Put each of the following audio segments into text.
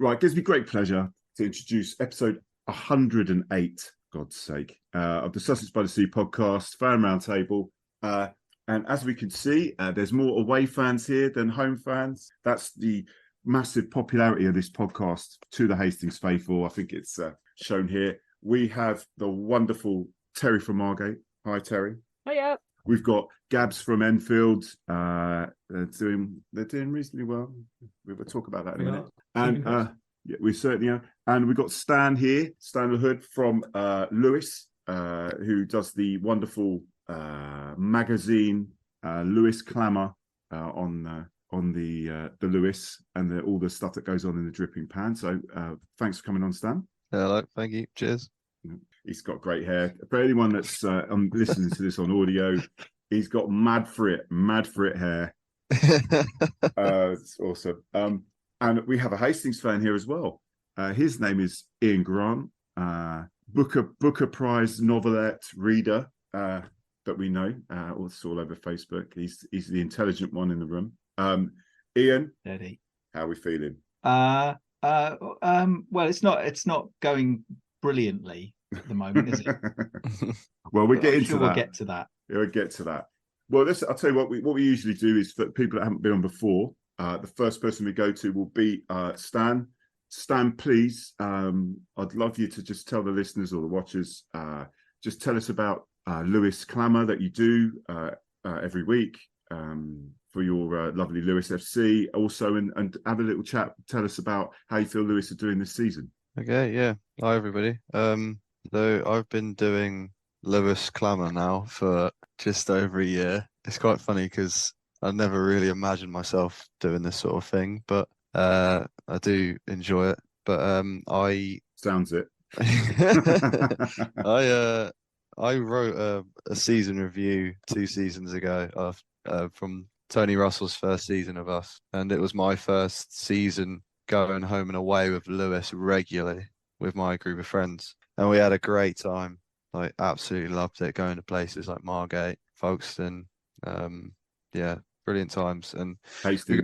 Right, it gives me great pleasure to introduce episode 108, God's sake, of the Sussex by the Sea podcast, Fan Roundtable. And as we can see, there's more away fans here than home fans. That's the massive popularity of this podcast to the Hastings faithful. I think it's shown here. We have the wonderful Terry from Margate. Hi, Terry. Hiya. We've got Gabs from Enfield. They're doing reasonably well. We'll talk about that in a minute. And yeah, we certainly are. And we've got Stan here, Stan Lahood from Lewes, who does the wonderful magazine Lewes Clamour on the Lewes and all the stuff that goes on in the dripping pan. So thanks for coming on, Stan. Hello, thank you. Cheers. He's got great hair. For anyone that's listening to this on audio, he's got mad for it hair. It's awesome. And we have a Hastings fan here as well. His name is Ian Grant, Booker Prize novelette reader that we know. It's all over Facebook. He's the intelligent one in the room. Ian, Daddy. how are we feeling? Well, it's not going brilliantly at the moment, is it? Well, we'll get into that. We'll get to that. Yeah, we'll get to that. Well, I'll tell you what we usually do is for people that haven't been on before, the first person we go to will be Stan. Stan, please, I'd love you to just tell the listeners or the watchers, just tell us about Lewes Clamour that you do every week for your lovely Lewes FC. Also, and have a little chat. Tell us about how you feel Lewes are doing this season. Okay, yeah. Hi, everybody. So I've been doing Lewes Clamour now for just over a year. It's quite funny because I never really imagined myself doing this sort of thing, but I do enjoy it. But I sounds it. I wrote a season review 2 seasons ago of from Tony Russell's first season of us, and it was my first season going home and away with Lewes regularly with my group of friends, and we had a great time. Like, absolutely loved it, going to places like Margate, Folkestone. Yeah, brilliant times. And Hastings.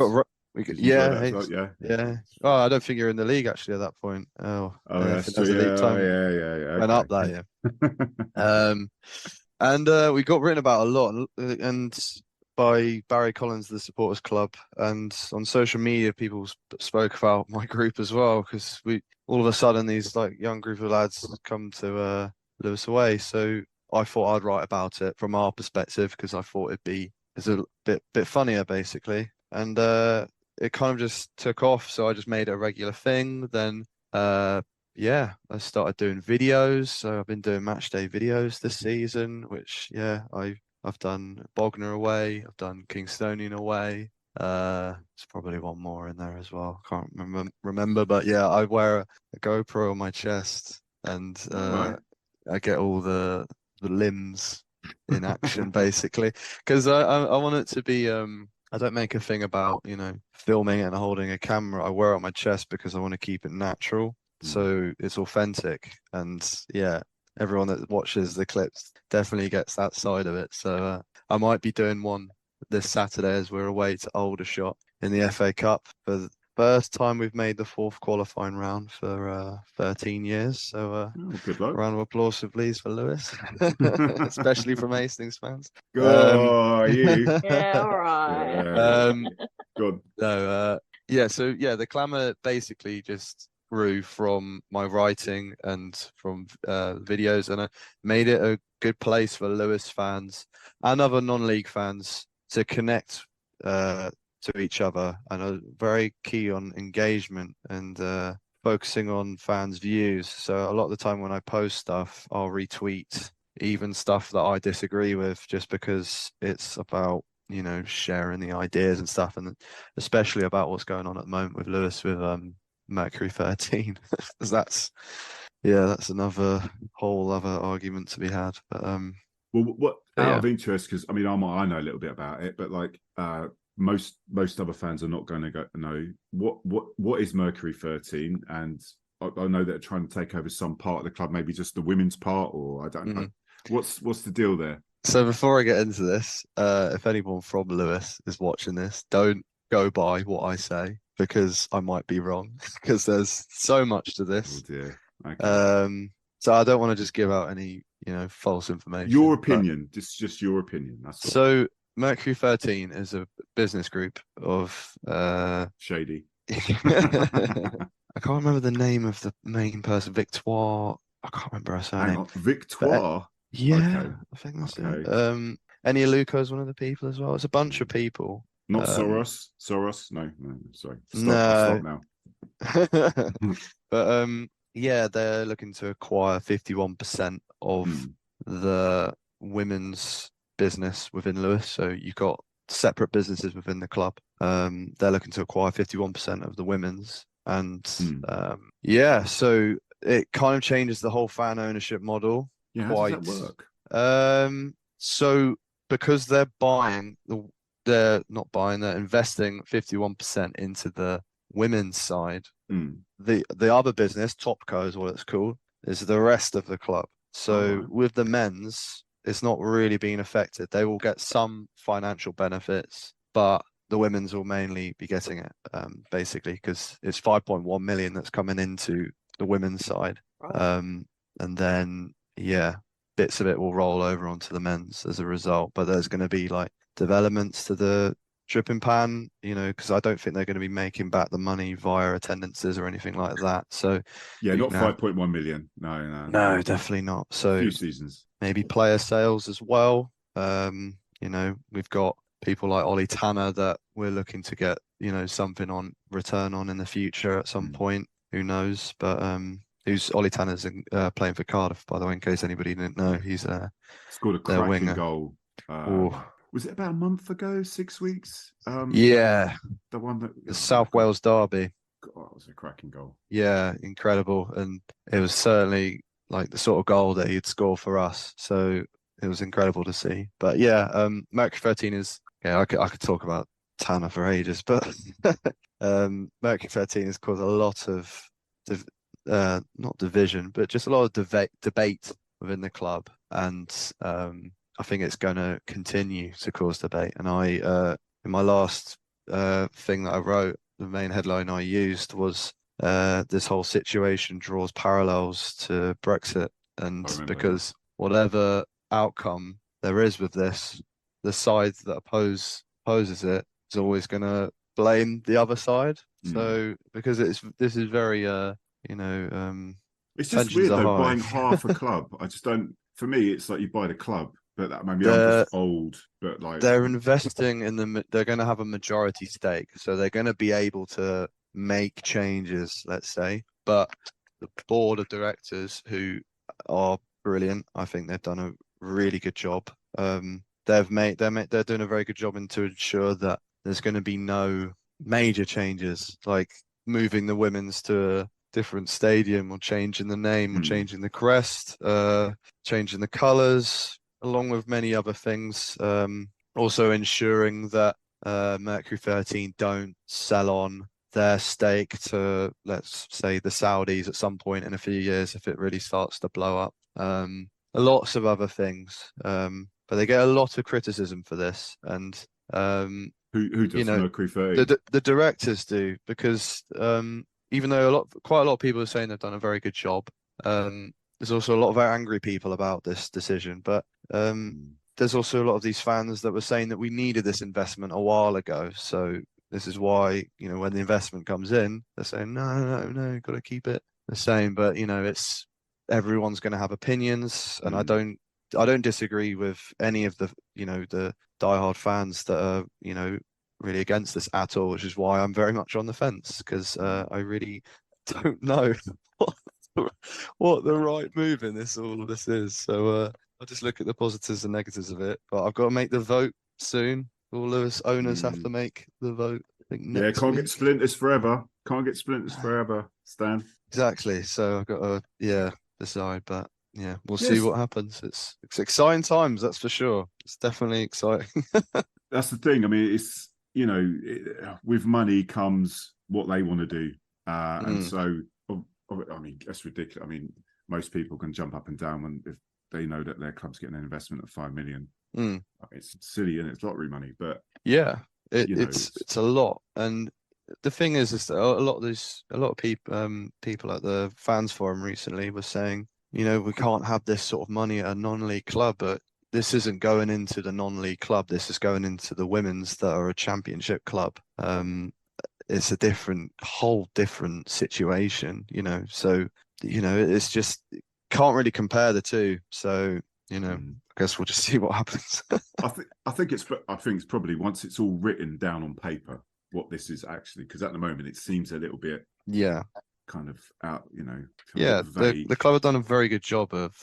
yeah. Oh, I don't think you're in the league actually at that point. That's true. Yeah. Went up that year. And we got written about a lot, and by Barry Collins, the supporters club, and on social media, people spoke about my group as well, because we all of a sudden these like young group of lads come to Lewes away. So I thought I'd write about it from our perspective, because I thought it's a bit funnier basically, and it kind of just took off. So I just made it a regular thing. Then I started doing videos. So I've been doing match day videos this season, which I've done Bognor away, I've done Kingstonian away. There's probably one more in there as well. Can't remember, but yeah, I wear a GoPro on my chest, and I get all the limbs in action basically, because I want it to be. I don't make a thing about filming and holding a camera. I wear it on my chest because I want to keep it natural, so it's authentic. And yeah, everyone that watches the clips definitely gets that side of it. So I might be doing one this Saturday as we're away to Aldershot in the FA Cup for the first time. We've made the 4th qualifying round for 13 years. So good luck. Round of applause, please, for Lewes, especially from Hastings fans. You. Yeah, all right. Good. No, so the Clamour basically just grew from my writing and from videos, and I made it a good place for Lewes fans and other non-league fans to connect to each other, and I'm very key on engagement and focusing on fans' views. So a lot of the time when I post stuff, I'll retweet even stuff that I disagree with, just because it's about sharing the ideas and stuff, and especially about what's going on at the moment with Lewes with Mercury 13. that's another whole other argument to be had. But what out of interest, because I know a little bit about it, but like most other fans are not going to know what is Mercury 13, and I know that they're trying to take over some part of the club, maybe just the women's part, or I don't know. What's the deal there? So before I get into this, if anyone from Lewes is watching this, don't go by what I say. because I might be wrong because there's so much to Oh this. dear. Okay. So I don't want to just give out any, false information. Your opinion, just your opinion. That's all. So Mercury 13 is a business group of Shady. I can't remember the name of the main person. Victoire. I can't remember her surname. Hang on. Victoire. Yeah, Okay. I think that's Okay. it. Enya Luca is one of the people as well. It's a bunch of people. Not Soros. Soros? No, sorry. No. Stop now. But yeah, they're looking to acquire 51% of the women's business within Lewes. So you've got separate businesses within the club. They're looking to acquire 51% of the women's. And yeah, so it kind of changes the whole fan ownership model. Yeah, how does that work? So because they're they're investing 51% into the women's side. The other business, Topco is what it's called, is the rest of the club. So with the men's, it's not really being affected. They will get some financial benefits, but the women's will mainly be getting it, basically, because it's 5.1 million that's coming into the women's side. And then, yeah, bits of it will roll over onto the men's as a result. But there's going to be like developments to the dripping pan, because I don't think they're going to be making back the money via attendances or anything like that. So yeah, not 5.1 million. No, definitely not. So a few seasons, maybe player sales as well. We've got people like Ollie Tanner that we're looking to get, something on return on in the future at some point. Who knows? But Ollie Tanner's playing for Cardiff, by the way, in case anybody didn't know. He's scored a cracking goal. Was it about a month ago, 6 weeks? Yeah, the one that the South Wales derby. God, it was a cracking goal. Yeah, incredible, and it was certainly like the sort of goal that he'd score for us. So it was incredible to see. But yeah, Mercury 13 is. Yeah, I could talk about Tanner for ages, but Mercury 13 has caused a lot of not division, but just a lot of debate within the club, and I think it's going to continue to cause debate. And I, in my last thing that I wrote, the main headline I used was this whole situation draws parallels to Brexit. And because whatever outcome there is with this, the side that opposes it is always going to blame the other side. So because this is very, it's just weird though, buying half a club. I just don't, for me, it's like you buy the club. But maybe I'm just old. But like they're investing in they're going to have a majority stake, so they're going to be able to make changes, let's say. But the board of directors, who are brilliant, I think they've done a really good job. They're doing a very good job to ensure that there's going to be no major changes, like moving the women's to a different stadium, or changing the name, or changing the crest, changing the colours, along with many other things. Also ensuring that Mercury 13 don't sell on their stake to, let's say, the Saudis at some point in a few years if it really starts to blow up. Lots of other things. But they get a lot of criticism for this. And who does Mercury 13? The directors do, because even though quite a lot of people are saying they've done a very good job, there's also a lot of angry people about this decision. But there's also a lot of these fans that were saying that we needed this investment a while ago. So this is why, when the investment comes in, they're saying, no, got to keep it the same. But, it's everyone's going to have opinions. And I don't disagree with any of the, the diehard fans that are, really against this at all, which is why I'm very much on the fence, because I really don't know what the right move in all of this is. So I'll just look at the positives and negatives of it. But I've got to make the vote soon. All Lewes owners have to make the vote. I think next can't week. get splinters forever. Can't get splinters forever, Stan. Exactly. So I've got to decide. But yeah, we'll see what happens. It's exciting times, that's for sure. It's definitely exciting. That's the thing. I mean, it's with money comes what they want to do, and so I mean, that's ridiculous. I mean, most people can jump up and down if they know that their club's getting an investment of 5 million. I mean, it's silly and it's lottery money, but yeah, it's a lot. And the thing is that a lot of people at the fans forum recently were saying, we can't have this sort of money at a non-league club, but this isn't going into the non-league club. This is going into the women's that are a championship club. It's a whole different situation, So, it's just can't really compare the two. So, I guess we'll just see what happens. I think it's probably once it's all written down on paper what this is actually, because at the moment it seems a little bit kind of out, the club have done a very good job of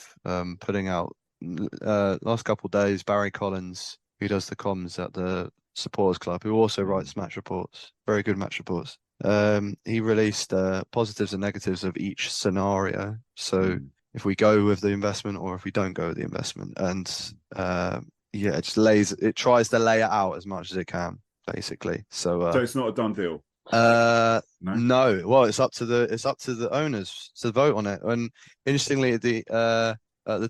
putting out last couple of days. Barry Collins, who does the comms at the supporters club, who also writes match reports, very good match reports, he released positives and negatives of each scenario. So if we go with the investment or if we don't go with the investment, and it tries to lay it out as much as it can, basically. So it's not a done deal. No. Well, it's up to the owners to vote on it. And interestingly, at the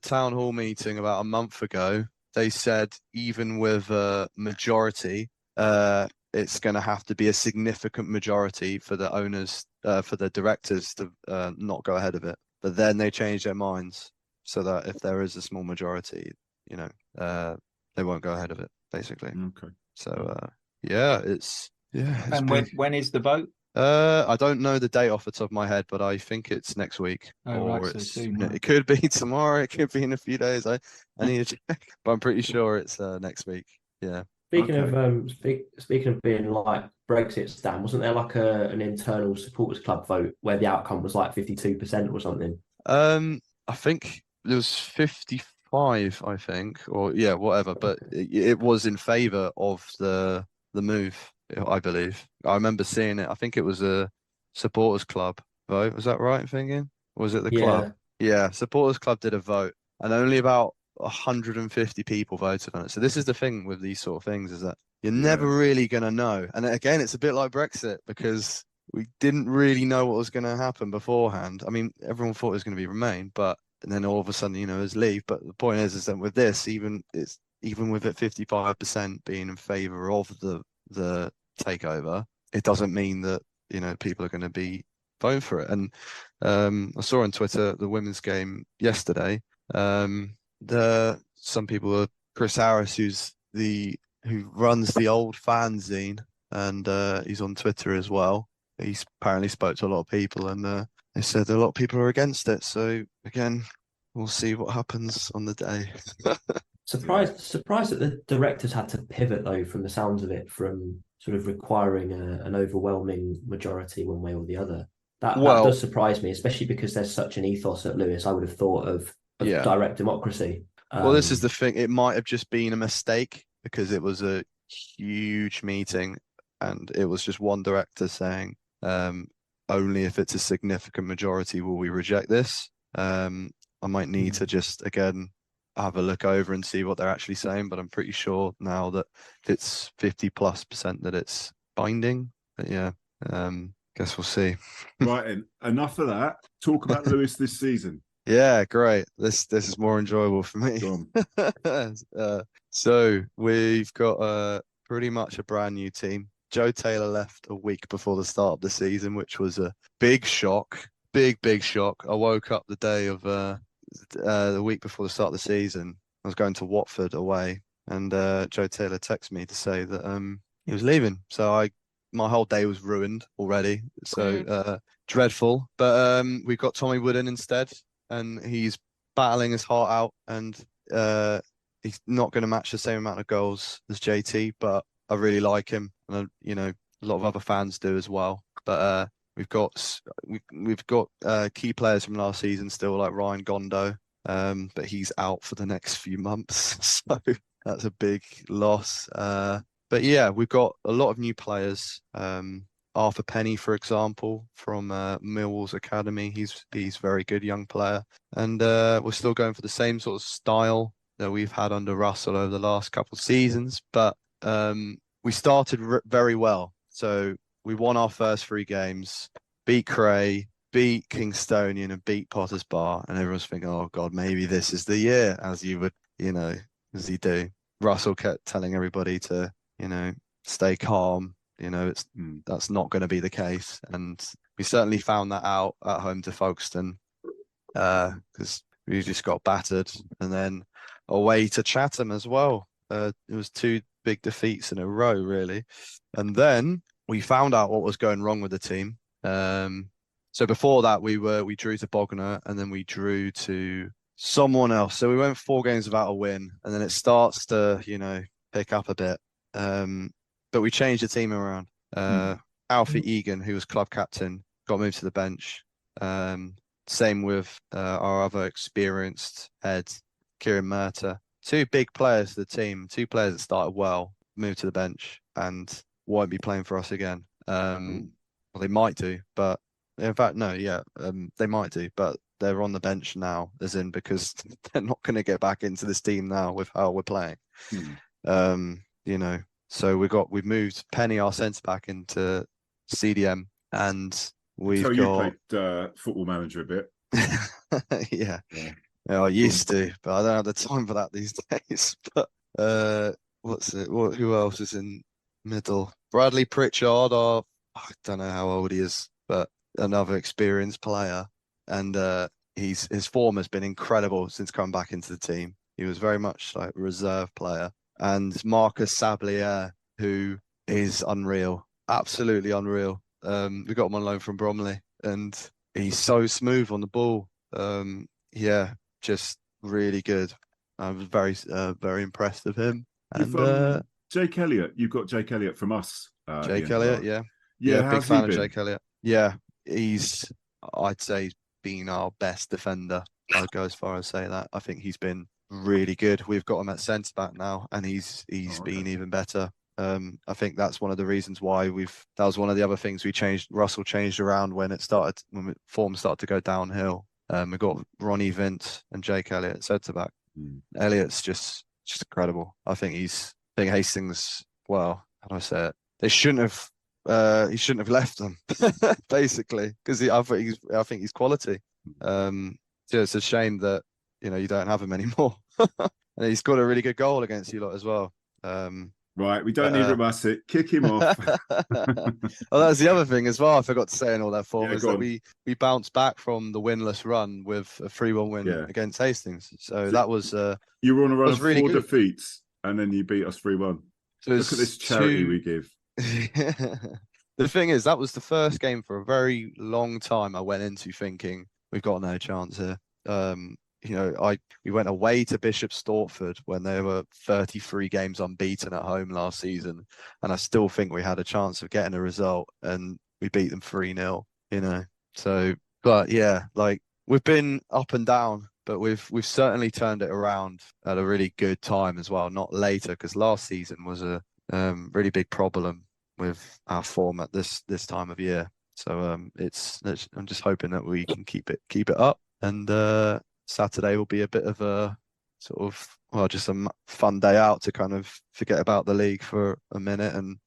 town hall meeting about a month ago, they said even with a majority, it's going to have to be a significant majority for the owners, for the directors to not go ahead of it. But then they changed their minds so that if there is a small majority, they won't go ahead of it, basically. Okay. So it's. Yeah. And when is the vote? I don't know the date off the top of my head, but I think it's next week. So soon, it could be tomorrow, it could be in a few days. I need to check, but I'm pretty sure it's next week. Yeah. Speaking of being like Brexit, Stan, wasn't there like an internal supporters club vote where the outcome was like 52% or something? I think there was 55, I think, or whatever. But it was in favour of the move, I believe. I remember seeing it. I think it was a supporters club vote. Was that right, I'm thinking? Or was it the club? Yeah, supporters club did a vote, and only about 150 people voted on it. So this is the thing with these sort of things, is that you're never really going to know. And again, it's a bit like Brexit, because we didn't really know what was going to happen beforehand. I mean, everyone thought it was going to be Remain, and then all of a sudden, it's Leave. But the point is that with this, even with it 55% being in favour of the takeover, it doesn't mean that people are going to be voting for it. And I saw on Twitter the women's game yesterday. Some people are Chris Harris, who runs the old fanzine, and he's on Twitter as well. He's apparently spoke to a lot of people, and they said a lot of people are against it. So again, we'll see what happens on the day. Surprised that the directors had to pivot, though, from the sounds of it, from sort of requiring an overwhelming majority one way or the other. That does surprise me, especially because there's such an ethos at Lewes. I would have thought of direct democracy. Well, this is the thing. It might have just been a mistake, because it was a huge meeting and it was just one director saying, only if it's a significant majority will we reject this. I might need to just, again, have a look over and see what they're actually saying, but I'm pretty sure now that it's 50+% that it's binding. But guess we'll see. Right, and enough of that. Talk about Lewes this season. Yeah, great. This is more enjoyable for me. So we've got pretty much a brand new team. Joe Taylor left a week before the start of the season, which was a big shock. Big shock. I woke up the day of the week before the start of the season. I was going to Watford away, and Joe Taylor texted me to say that he was leaving. So my whole day was ruined already. So dreadful. But we've got Tommy Wood in instead, and he's battling his heart out, and he's not going to match the same amount of goals as JT, but I really like him, and a lot of other fans do as well. But we've got key players from last season still, like Ryan Gondo, but he's out for the next few months, so that's a big loss. But yeah, we've got a lot of new players. Arthur Penny, for example, from Millwall's academy. He's a very good young player, and we're still going for the same sort of style that we've had under Russell over the last couple of seasons. But we started very well. So we won our first 3 games, beat Cray, beat Kingstonian, and beat Potter's Bar, and everyone's thinking, "Oh God, maybe this is the year," as you would, as you do. Russell kept telling everybody to, stay calm, that's not going to be the case. And we certainly found that out at home to Folkestone, because we just got battered. And then away to Chatham as well. It was 2 big defeats in a row, really. And then we found out what was going wrong with the team. So before that, we drew to Bognor, and then we drew to someone else. So we went 4 games without a win, and then it starts to, pick up a bit. But we changed the team around. Alfie Egan, who was club captain, got moved to the bench. Same with our other experienced head, Kieran Murta. 2 big players to the team, 2 players that started well, moved to the bench and won't be playing for us again. Well, they might do, but in fact, no, they might do, but they're on the bench now, as in because they're not going to get back into this team now with how we're playing. So we've moved Penny, our centre back, into CDM, and we've got. You played Football Manager a bit. Yeah, I used to, but I don't have the time for that these days. But who else is in middle? Bradley Pritchard, I don't know how old he is, but another experienced player, and his form has been incredible since coming back into the team. He was very much like a reserve player. And Marcus Sablier, who is unreal, absolutely unreal. We got him on loan from Bromley, and he's so smooth on the ball. Just really good. I was very impressed with him. And Jake Elliott, you've got Jake Elliott from us. Jake Elliott, yeah, big fan of Jake Elliott. Yeah, I'd say he's been our best defender. I'd go as far as say that. I think he's been really good. We've got him at centre back now, and he's been even better. I think that's one of the reasons why that was one of the other things we changed. Russell changed around when form started to go downhill. We got Ronnie Vince and Jake Elliott at centre back. Elliott's just incredible. I think Hastings. Well, how do I say it? They shouldn't have. He shouldn't have left them, basically, because I think he's quality. So it's a shame that you don't have him anymore. And he's got a really good goal against you lot as well. Right, we don't need Ramasic. Kick him off. Well, that's the other thing as well. I forgot to say in all that form is that we bounced back from the winless run with a 3-1 win against Hastings. So that was you were on a run of really 4 good. defeats, and then you beat us 3-1. So look at this charity we give. The thing is, that was the first game for a very long time I went into thinking we've got no chance here. We went away to Bishop Stortford when they were 33 games unbeaten at home last season, and I still think we had a chance of getting a result, and we beat them 3-0. So, but yeah, like we've been up and down, but we've certainly turned it around at a really good time as well. Not later, because last season was a really big problem with our form at this time of year. So I'm just hoping that we can keep it up, and Saturday will be a bit of a sort of just a fun day out to kind of forget about the league for a minute and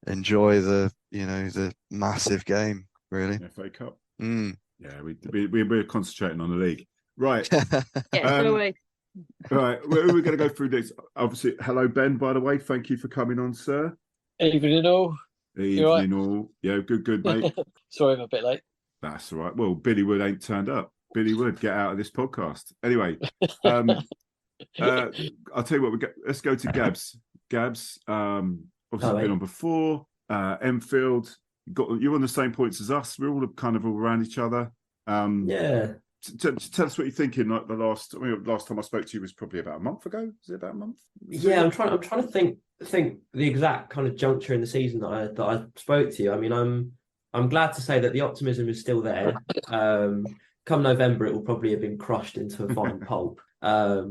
enjoy the massive game, really. FA Cup. Yeah, we're concentrating on the league, right? Right, we're going to go through this. Obviously, hello Ben. By the way, thank you for coming on, sir. Evening all. Evening all. Yeah, good mate. Sorry, I'm a bit late. That's all right. Well, Billy Wood ain't turned up. Billy Wood, get out of this podcast. Anyway, I'll tell you what. Let's go to Gabs. Gabs, obviously been on before. Enfield, you're on the same points as us. We're all kind of all around each other. Yeah. Tell us what you're thinking. Like last time I spoke to you was probably about a month ago. Was it about a month? Yeah, I'm trying to think the exact kind of juncture in the season that I spoke to you. I mean, I'm glad to say that the optimism is still there. Come November, it will probably have been crushed into a fine pulp. Yeah,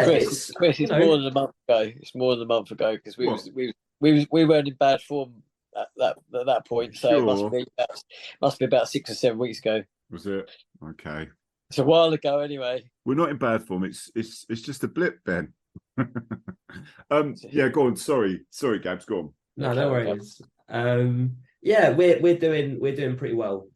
Chris, it's more than a month ago. It's more than a month ago because we weren't in bad form at that point. So it must be about 6 or 7 weeks ago. Was it? Okay. It's a while ago, anyway. We're not in bad form. It's just a blip, Ben. Yeah, go on. Sorry, Gabs. Go on. No worries. Yeah, we're doing pretty well.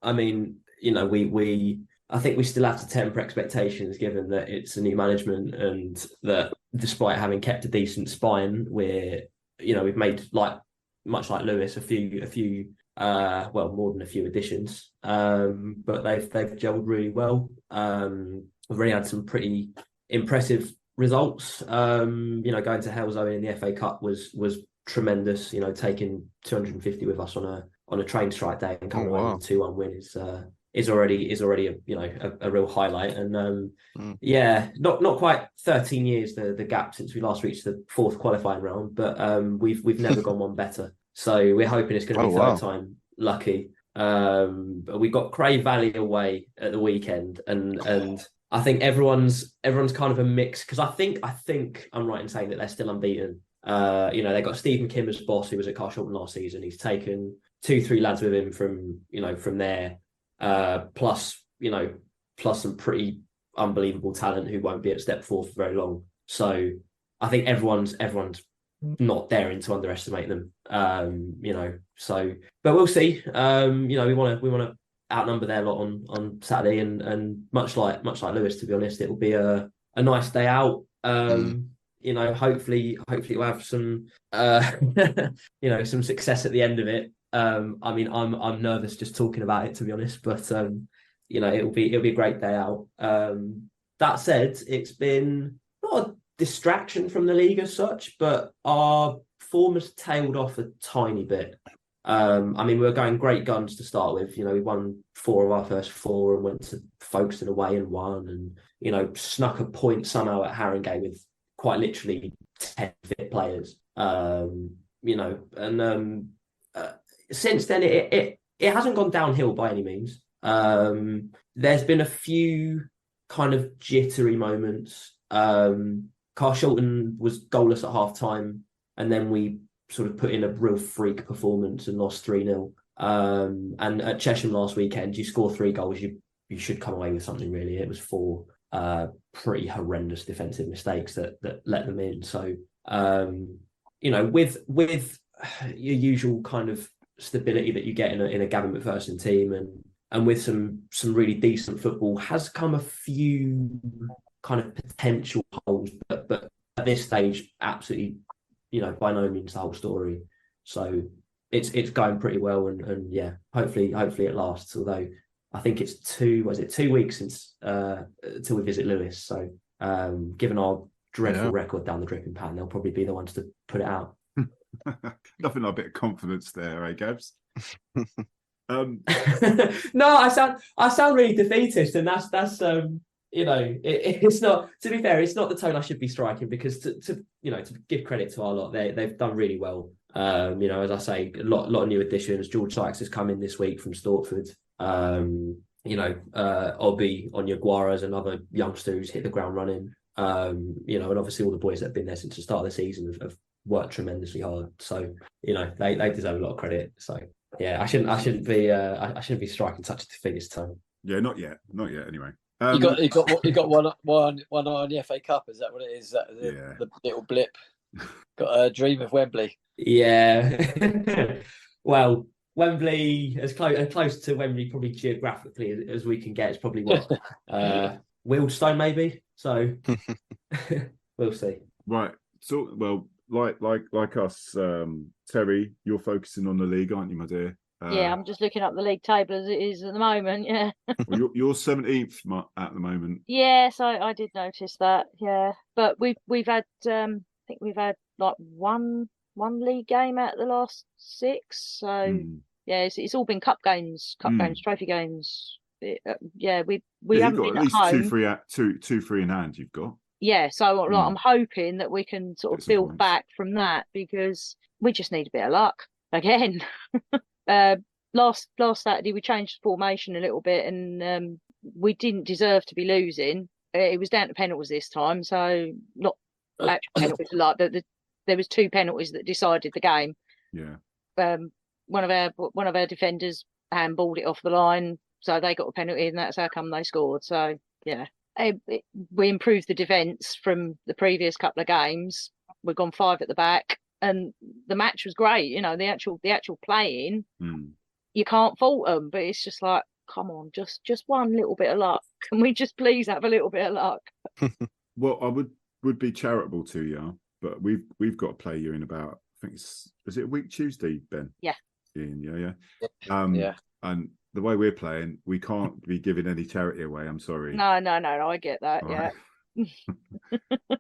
I mean, I think we still have to temper expectations given that it's a new management and that despite having kept a decent spine, we're we've made much like Lewes a few more than a few additions, but they've gelled really well. We've already had some pretty impressive results. Going to Halesowen in the FA Cup was tremendous. Taking 250 with us on a train strike day and coming away with a 2-1 win is already a real highlight. And not quite 13 years the gap since we last reached the 4th qualifying round, but we've never gone one better. So we're hoping it's going to be third time lucky. But we got Cray Valley away at the weekend, and I think everyone's kind of a mix, because I think I'm right in saying that they're still unbeaten. They got Stephen Kim as boss, who was at Carshalton last season. He's taken 2-3 lads with him from there, plus some pretty unbelievable talent who won't be at step 4 for very long. So I think everyone's not daring to underestimate them. But we'll see. We want to outnumber their lot on Saturday, and much like Lewes, to be honest, it will be a nice day out. Hopefully we'll have some some success at the end of it. I'm nervous just talking about it, to be honest, but it'll be a great day out. That said, it's been not a distraction from the league as such, but our form has tailed off a tiny bit. We were going great guns to start with. We won 4 of our first 4 and went to Folkestone away and won, and snuck a point somehow at Haringey with quite literally 10 fit players. Since then it hasn't gone downhill by any means. There's been a few kind of jittery moments. Carshalton was goalless at half time, and then we sort of put in a real freak performance and lost 3-0. And at Chesham last weekend, you score 3 goals, you should come away with something, really. It was 4 pretty horrendous defensive mistakes that let them in. So with your usual kind of stability that you get in a Gavin McPherson team, and with some really decent football, has come a few kind of potential holes, but at this stage, absolutely, by no means the whole story. So it's going pretty well, and hopefully it lasts. Although I think it's 2 weeks since till we visit Lewes. So given our dreadful record down the dripping pan, they'll probably be the ones to put it out. Nothing like a bit of confidence there, eh, Gabs? No, I sound really defeatist, and that's it's not, to be fair, it's not the tone I should be striking, because to give credit to our lot, they've done really well. As I say, a lot of new additions. George Sykes has come in this week from Stortford. Obi Onyaguaras, another youngster who's hit the ground running. And obviously all the boys that have been there since the start of the season have worked tremendously hard. So they deserve a lot of credit. So I shouldn't be striking such a defeatist tone. Yeah, not yet. Anyway. You got one eye on the FA Cup. Is that what it is? The little blip. Got a dream of Wembley. Yeah. Well, Wembley, as close to Wembley probably geographically as we can get, is probably what Wealdstone maybe. So we'll see. Right. So like us, Terry, you're focusing on the league, aren't you, my dear? Yeah, I'm just looking up the league table as it is at the moment. Yeah. Well, you're 17th at the moment. Yes, I did notice that. Yeah, but we've had I think we've had like one league game out of the last 6. So yeah, it's all been cup games, trophy games. We haven't got been at least at home. two free in hand. You've got. Yeah, so I'm hoping that we can sort of build back from that, because we just need a bit of luck again. Last Saturday we changed the formation a little bit, and we didn't deserve to be losing. It was down to penalties this time, so not actual penalties. There was 2 penalties that decided the game. Yeah. One of our defenders handballed it off the line, so they got a penalty, and that's how come they scored. So yeah, we improved the defence from the previous couple of games. We've gone 5 at the back, and the match was great. The actual playing, you can't fault them, but it's just like, come on, just one little bit of luck. Can we just please have a little bit of luck? Well, I would be charitable to you, but we've got to play you in about think is it a week Tuesday, Ben? Yeah. Yeah. Yeah. And the way we're playing, we can't be giving any charity away. I'm sorry. No, I get that. All yeah. Right.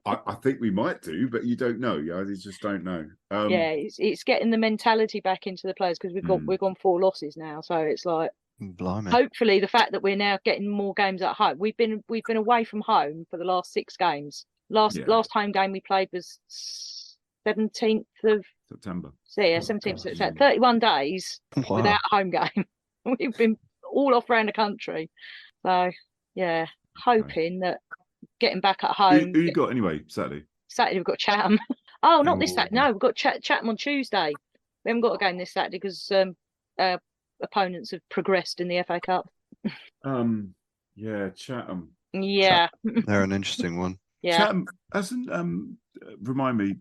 I think we might do, but you don't know. You just don't know. Yeah, it's getting the mentality back into the players because we've gone 4 losses now, so it's like, blimey. Hopefully the fact that we're now getting more games at home. We've been away from home for the last 6 games. Last home game we played was 17th of September. So yeah, 17th of September. 31 days without a home game. We've been all off around the country. So yeah, hoping that getting back at home. Who you got anyway? Saturday we've got Chatham. Oh, not this Saturday. No, we've got Chatham on Tuesday. We haven't got a game this Saturday because opponents have progressed in the FA Cup. Yeah, Chatham. Yeah, they're an interesting one. Yeah, Chatham hasn't remind me,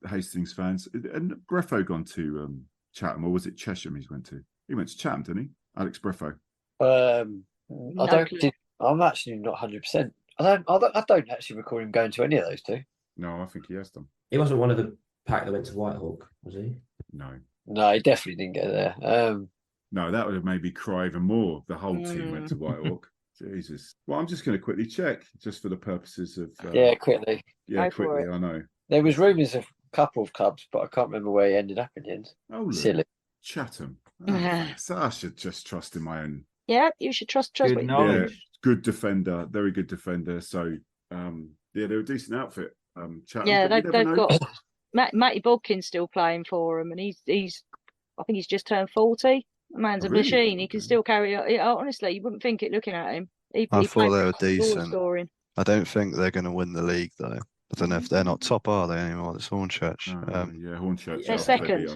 Hastings fans, and Breffo gone to Chatham, or was it Chesham he's went to? He went to Chatham, didn't he? Alex Breffo. I'm actually not 100%. I don't actually recall him going to any of those two. No, I think he has done. He wasn't one of the pack that went to Whitehawk, was he? No, he definitely didn't go there. No, that would have made me cry even more. The whole team went to Whitehawk. Jesus. Well, I'm just going to quickly check, just for the purposes of... quickly. Yeah, quickly, I know. There was rumours of a couple of clubs, but I can't remember where he ended up in the end. Oh, silly. Chatham. So I should just trust in my own... Yeah, you should trust good knowledge. Yeah, good defender, very good defender. So, they're a decent outfit. Chatham, yeah, they've got... Matty Bodkin's still playing for him, and he's I think he's just turned 40. The man's a machine. He can still carry on. Honestly, you wouldn't think it looking at him. I thought they were decent. I don't think they're going to win the league, though. I don't know if they're not top, are they, anymore? It's Hornchurch. Hornchurch. They're second.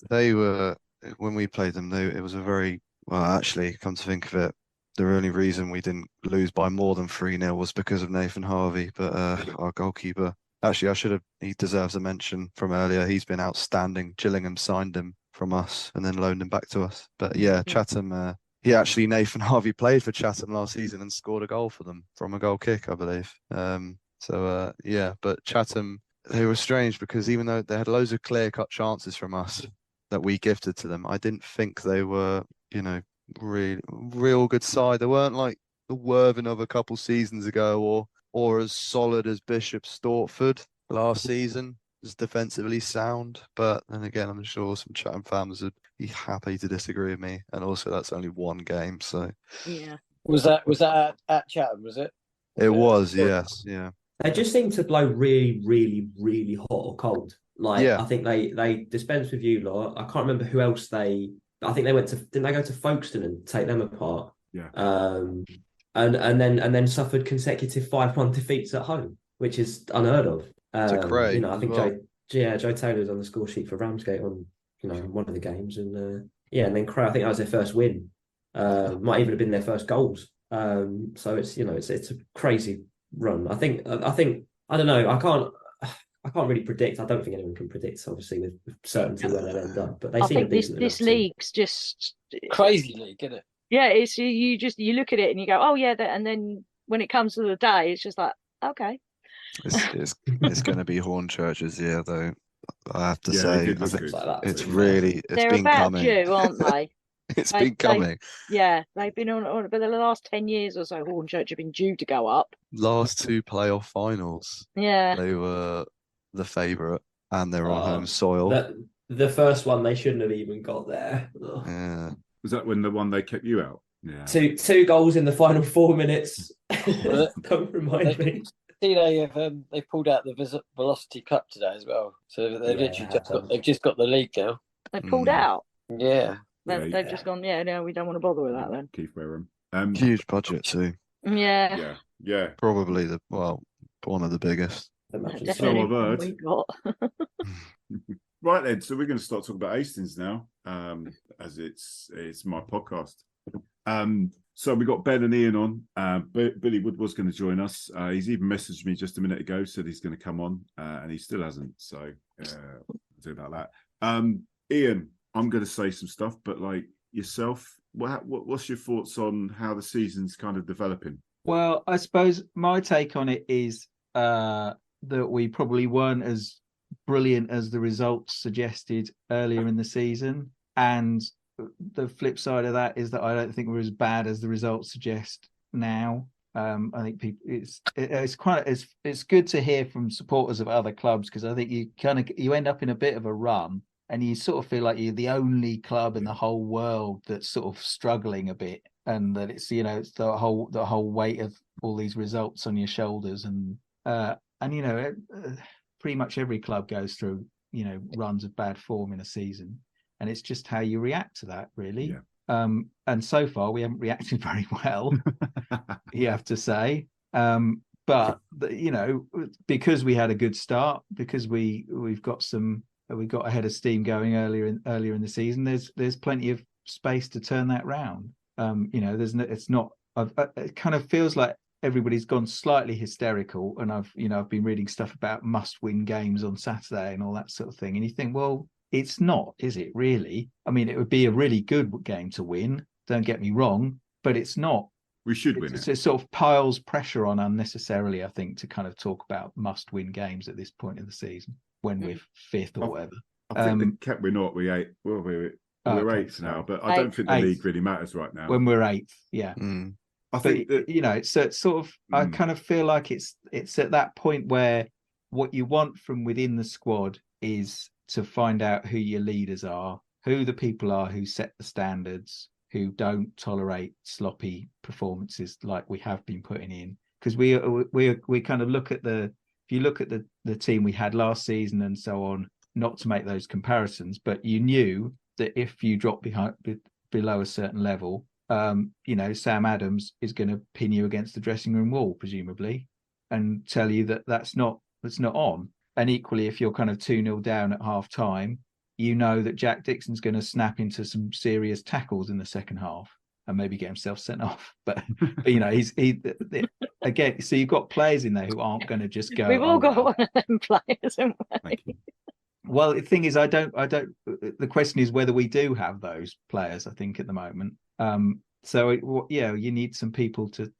They were, when we played them, it was a very, well, actually, come to think of it, the only reason we didn't lose by more than 3-0 was because of Nathan Harvey, but our goalkeeper, actually, he deserves a mention from earlier. He's been outstanding. Gillingham signed him from us and then loaned him back to us. But yeah, Chatham, Nathan Harvey played for Chatham last season and scored a goal for them from a goal kick, I believe. But Chatham, they were strange because even though they had loads of clear-cut chances from us that we gifted to them, I didn't think they were, real good side. They weren't like the Worthing of a couple seasons ago or as solid as Bishop Stortford last season, as defensively sound. But then again, I'm sure some Chatham fans would be happy to disagree with me. And also, that's only one game, so yeah. Was that at Chatham? Was it? It was, yes, yeah. They just seem to blow really, really, really hot or cold. I think they dispense with you lot. I can't remember who else I think they didn't they go to Folkestone and take them apart? Yeah. And then suffered consecutive 5-1 defeats at home, which is unheard of. It's a craze. I think Joe Taylor's on the score sheet for Ramsgate on one of the games, and and then Cray, I think that was their first win. Might even have been their first goals. So it's it's a crazy run. I think I don't know. I can't really predict. I don't think anyone can predict, obviously, with certainty where they'll end up. But they seem a decent this league's just crazy league, isn't it? Yeah, it's you look at it and you go, oh yeah, and then when it comes to the day, it's just like, okay. It's going to be Hornchurch's year, though. I have to say, it's they're been about coming. due, aren't they? It's been coming. They've been on, but the last 10 years or so, Hornchurch have been due to go up. Last 2 playoff finals, they were the favourite, and they're on home soil. The first one, they shouldn't have even got there. Yeah. Was that when the one they kept you out? Yeah. Two goals in the final 4 minutes. Don't remind me. See, they pulled out the Velocity Cup today as well. So they've just got the league now. They pulled out. Yeah. They've just gone. Yeah, no, we don't want to bother with that then. Keith Wareham. Huge budget too. Yeah. Probably one of the biggest. So I've heard. We got. Right then, so we're going to start talking about Hastings now, as it's my podcast. So we got Ben and Ian on. Billy Wood was going to join us. He's even messaged me just a minute ago, said he's going to come on, and he still hasn't. So I'll do about that. Ian, I'm going to say some stuff, but like yourself, what's your thoughts on how the season's kind of developing? Well, I suppose my take on it is that we probably weren't as brilliant as the results suggested earlier in the season, and the flip side of that is that I don't think we're as bad as the results suggest now. I think it's good to hear from supporters of other clubs, because I think you end up in a bit of a run and you sort of feel like you're the only club in the whole world that's sort of struggling a bit, and that it's it's the whole weight of all these results on your shoulders, and pretty much every club goes through runs of bad form in a season, and it's just how you react to that, really. And so far we haven't reacted very well, you have to say. But because we had a good start, because we got ahead of steam going earlier in the season, there's plenty of space to turn that round. It kind of feels like everybody's gone slightly hysterical, and I've been reading stuff about must-win games on Saturday and all that sort of thing, and you think, well, it's not, is it really? I mean, it would be a really good game to win, don't get me wrong, but it's not. We should win it. It sort of piles pressure on unnecessarily, I think, to kind of talk about must-win games at this point in the season when we're fifth or whatever. I think we're not. We're eighth. Well, we're eighth now, but I don't think the league really matters right now. When we're eighth, yeah. I think it's sort of. I kind of feel like it's at that point where what you want from within the squad is to find out who your leaders are, who the people are who set the standards, who don't tolerate sloppy performances like we have been putting in. Because we kind of look at if you look at the team we had last season and so on, not to make those comparisons, but you knew that if you drop below a certain level, Sam Adams is going to pin you against the dressing room wall, presumably, and tell you that that's not on. And equally, if you're kind of 2-0 down at half time, you know that Jack Dixon's going to snap into some serious tackles in the second half and maybe get himself sent off. But he's again. So you've got players in there who aren't going to just go. We've all got one of them players, haven't we? Well, the thing is, I don't. The question is whether we do have those players. I think at the moment. You need some people to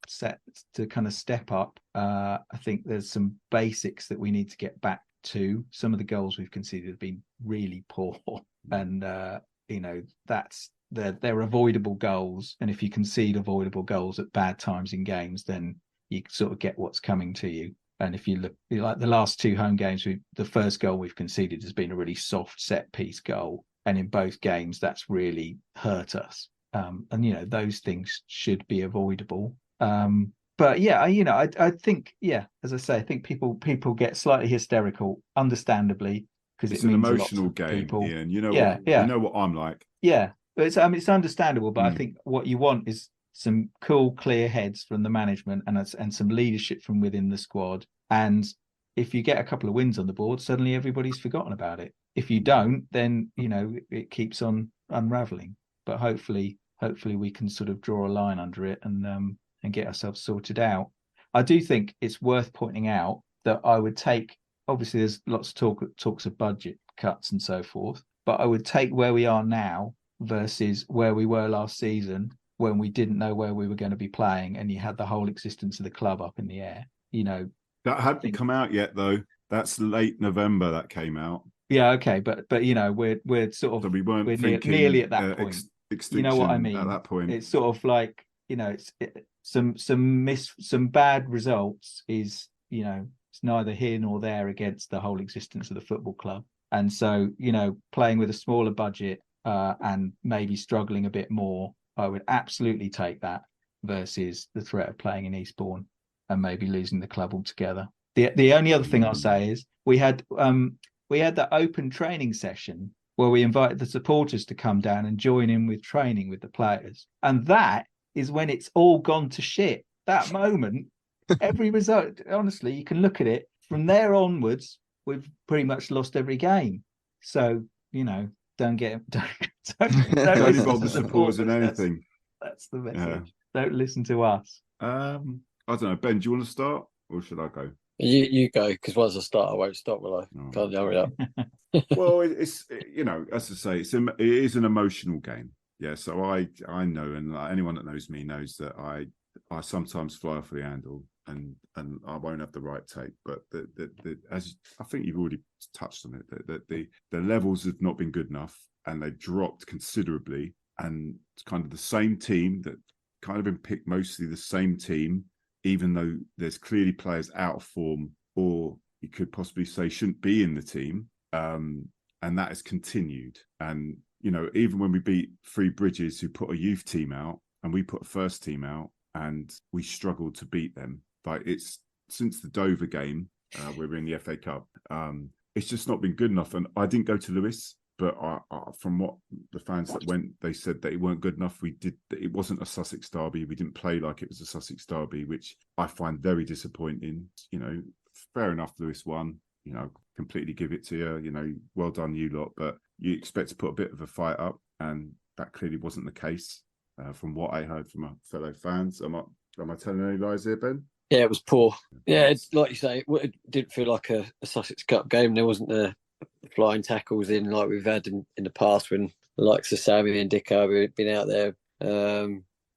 kind of step up. I think there's some basics that we need to get back to. Some of the goals we've conceded have been really poor, and they're avoidable goals. And if you concede avoidable goals at bad times in games, then you sort of get what's coming to you. And if you look like the last two home games, the first goal we've conceded has been a really soft set piece goal, and in both games that's really hurt us. And those things should be avoidable. But yeah, I think, as I say, I think people get slightly hysterical, understandably, because it's an emotional game, Ian. You know what I'm like. Yeah, but it's understandable. But I think what you want is some cool, clear heads from the management and some leadership from within the squad. And if you get a couple of wins on the board, suddenly everybody's forgotten about it. If you don't, then it keeps on unraveling. But hopefully we can sort of draw a line under it and get ourselves sorted out. I do think it's worth pointing out that I would take, obviously there's lots of talks of budget cuts and so forth, but I would take where we are now versus where we were last season when we didn't know where we were going to be playing and you had the whole existence of the club up in the air. That hadn't come out yet, though. That's late November that came out. Yeah, okay, but we're sort of, so we're nearly at that point. You know what I mean? At that point, it's sort of like some bad results is it's neither here nor there against the whole existence of the football club. And so playing with a smaller budget and maybe struggling a bit more, I would absolutely take that versus the threat of playing in Eastbourne and maybe losing the club altogether. The only other thing I'll say is we had that open training session where we invited the supporters to come down and join in with training with the players. And that is when it's all gone to shit. That moment, every result, honestly, you can look at it. From there onwards, we've pretty much lost every game. So, don't involve the supporters in anything. That's the message. Yeah. Don't listen to us. I don't know. Ben, do you want to start or should I go? You go, because once I start, I won't stop, will I? Oh. Can't hurry up. Well, it's as I say, it is an emotional game. Yeah, so I know, and anyone that knows me knows that I sometimes fly off the handle, and I won't have the right take, but as I think you've already touched on it, that the levels have not been good enough, and they've dropped considerably. And it's kind of the same team that kind of been picked, mostly the same team, even though there's clearly players out of form, or you could possibly say shouldn't be in the team. And that has continued. And, you know, even when we beat Three Bridges, who put a youth team out, and we put a first team out, and we struggled to beat them. But it's since the Dover game, we were in the FA Cup, it's just not been good enough. And I didn't go to Lewes, but from what the fans that went, they said that it weren't good enough. It wasn't a Sussex derby. We didn't play like it was a Sussex derby, which I find very disappointing. You know, fair enough, Lewes won. You know, completely give it to you. You know, well done, you lot. But you expect to put a bit of a fight up, and that clearly wasn't the case. From what I heard from my fellow fans, am I telling any lies here, Ben? Yeah, it was poor. Yeah, it's like you say, it didn't feel like a Sussex Cup game. There wasn't the flying tackles in like we've had in the past when the likes of Sammy and Dicko have been out there.